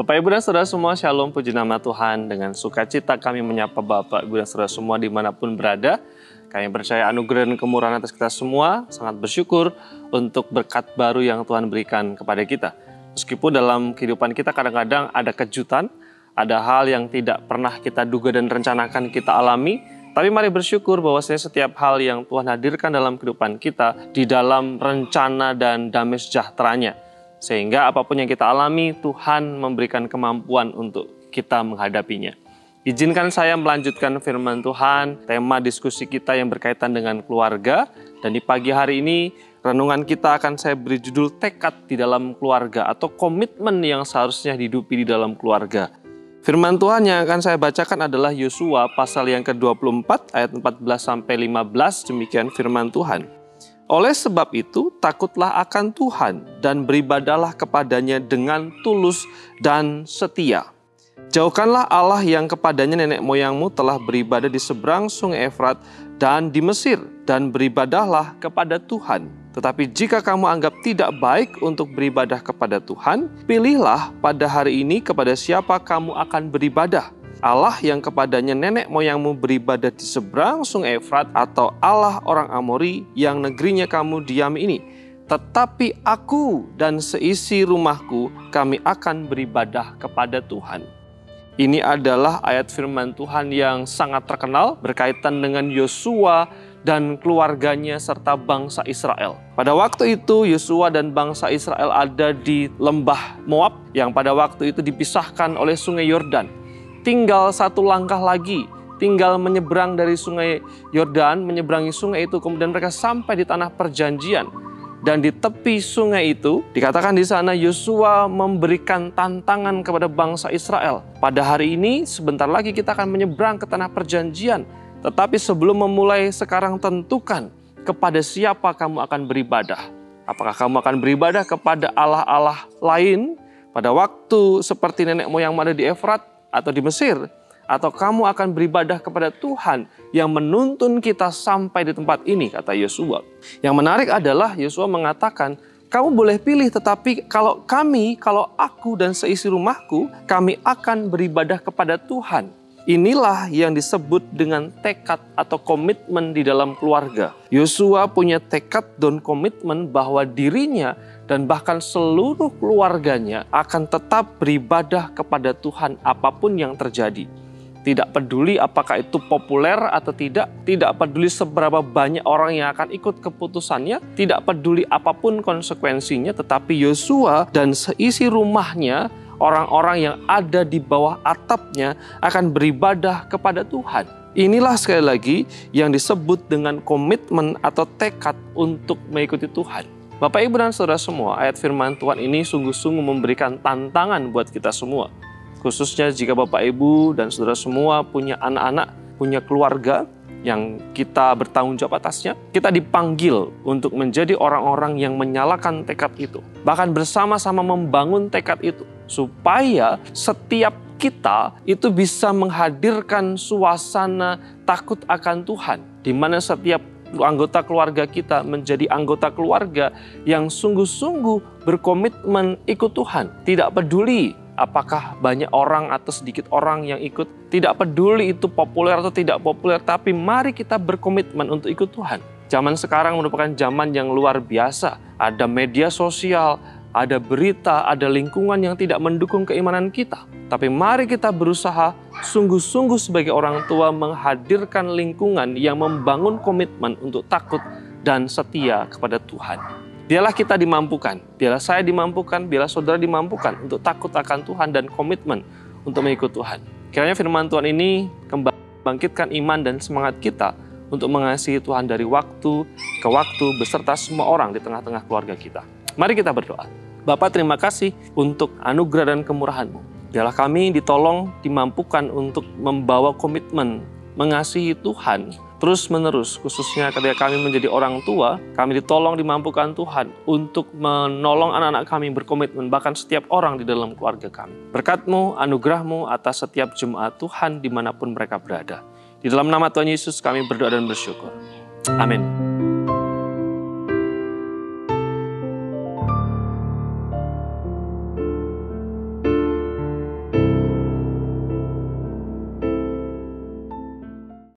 Bapak, Ibu, dan Saudara semua, Shalom, puji nama Tuhan. Dengan sukacita kami menyapa Bapak, Ibu, dan Saudara semua dimanapun berada. Kami percaya anugerah dan kemurahan atas kita semua, sangat bersyukur untuk berkat baru yang Tuhan berikan kepada kita. Meskipun dalam kehidupan kita kadang-kadang ada kejutan, ada hal yang tidak pernah kita duga dan rencanakan kita alami, tapi mari bersyukur bahwasanya setiap hal yang Tuhan hadirkan dalam kehidupan kita di dalam rencana dan damai sejahteranya. Sehingga apapun yang kita alami, Tuhan memberikan kemampuan untuk kita menghadapinya. Izinkan saya melanjutkan firman Tuhan, tema diskusi kita yang berkaitan dengan keluarga. Dan di pagi hari ini, renungan kita akan saya beri judul tekad di dalam keluarga atau komitmen yang seharusnya dihidupi di dalam keluarga. Firman Tuhan yang akan saya bacakan adalah Yosua pasal yang ke-24 ayat 14-15, demikian firman Tuhan. Oleh sebab itu, takutlah akan Tuhan dan beribadahlah kepadanya dengan tulus dan setia. Jauhkanlah Allah yang kepadanya nenek moyangmu telah beribadah di seberang sungai Efrat dan di Mesir, dan beribadahlah kepada Tuhan. Tetapi jika kamu anggap tidak baik untuk beribadah kepada Tuhan, pilihlah pada hari ini kepada siapa kamu akan beribadah. Allah yang kepadanya nenek moyangmu beribadah di seberang sungai Efrat, atau Allah orang Amori yang negerinya kamu diami ini. Tetapi aku dan seisi rumahku, kami akan beribadah kepada Tuhan. Ini adalah ayat firman Tuhan yang sangat terkenal berkaitan dengan Yosua dan keluarganya serta bangsa Israel. Pada waktu itu Yosua dan bangsa Israel ada di lembah Moab yang pada waktu itu dipisahkan oleh sungai Yordan. Tinggal satu langkah lagi, tinggal menyeberang dari sungai Yordan, menyeberangi sungai itu, kemudian mereka sampai di tanah perjanjian. Dan di tepi sungai itu, dikatakan di sana Yosua memberikan tantangan kepada bangsa Israel. Pada hari ini, sebentar lagi kita akan menyeberang ke tanah perjanjian. Tetapi sebelum memulai, sekarang tentukan kepada siapa kamu akan beribadah. Apakah kamu akan beribadah kepada Allah-Allah lain pada waktu seperti nenek moyang ada di Efrat atau di Mesir, atau kamu akan beribadah kepada Tuhan yang menuntun kita sampai di tempat ini, kata Yosua. Yang menarik adalah Yosua mengatakan, kamu boleh pilih, tetapi kalau aku dan seisi rumahku, kami akan beribadah kepada Tuhan. Inilah yang disebut dengan tekad atau komitmen di dalam keluarga. Yosua punya tekad dan komitmen bahwa dirinya dan bahkan seluruh keluarganya akan tetap beribadah kepada Tuhan apapun yang terjadi. Tidak peduli apakah itu populer atau tidak peduli seberapa banyak orang yang akan ikut keputusannya, tidak peduli apapun konsekuensinya, tetapi Yosua dan seisi rumahnya, orang-orang yang ada di bawah atapnya akan beribadah kepada Tuhan. Inilah sekali lagi yang disebut dengan komitmen atau tekad untuk mengikuti Tuhan. Bapak, Ibu, dan Saudara semua, ayat firman Tuhan ini sungguh-sungguh memberikan tantangan buat kita semua. Khususnya jika Bapak, Ibu, dan Saudara semua punya anak-anak, punya keluarga yang kita bertanggung jawab atasnya. Kita dipanggil untuk menjadi orang-orang yang menyalakan tekad itu. Bahkan bersama-sama membangun tekad itu. Supaya setiap kita itu bisa menghadirkan suasana takut akan Tuhan. Di mana setiap anggota keluarga kita menjadi anggota keluarga yang sungguh-sungguh berkomitmen ikut Tuhan. Tidak peduli apakah banyak orang atau sedikit orang yang ikut. Tidak peduli itu populer atau tidak populer, tapi mari kita berkomitmen untuk ikut Tuhan. Zaman sekarang merupakan zaman yang luar biasa. Ada media sosial, ada berita, ada lingkungan yang tidak mendukung keimanan kita. Tapi mari kita berusaha sungguh-sungguh sebagai orang tua menghadirkan lingkungan yang membangun komitmen untuk takut dan setia kepada Tuhan. Biarlah kita dimampukan, biarlah saya dimampukan, biarlah saudara dimampukan untuk takut akan Tuhan dan komitmen untuk mengikut Tuhan. Kiranya firman Tuhan ini kembali bangkitkan iman dan semangat kita untuk mengasihi Tuhan dari waktu ke waktu beserta semua orang di tengah-tengah keluarga kita. Mari kita berdoa. Bapa, terima kasih untuk anugerah dan kemurahan-Mu. Biarlah kami ditolong, dimampukan untuk membawa komitmen mengasihi Tuhan terus-menerus, khususnya ketika kami menjadi orang tua, kami ditolong, dimampukan Tuhan untuk menolong anak-anak kami berkomitmen, bahkan setiap orang di dalam keluarga kami. Berkat-Mu, anugerah-Mu atas setiap jemaat Tuhan dimanapun mereka berada. Di dalam nama Tuhan Yesus kami berdoa dan bersyukur. Amin.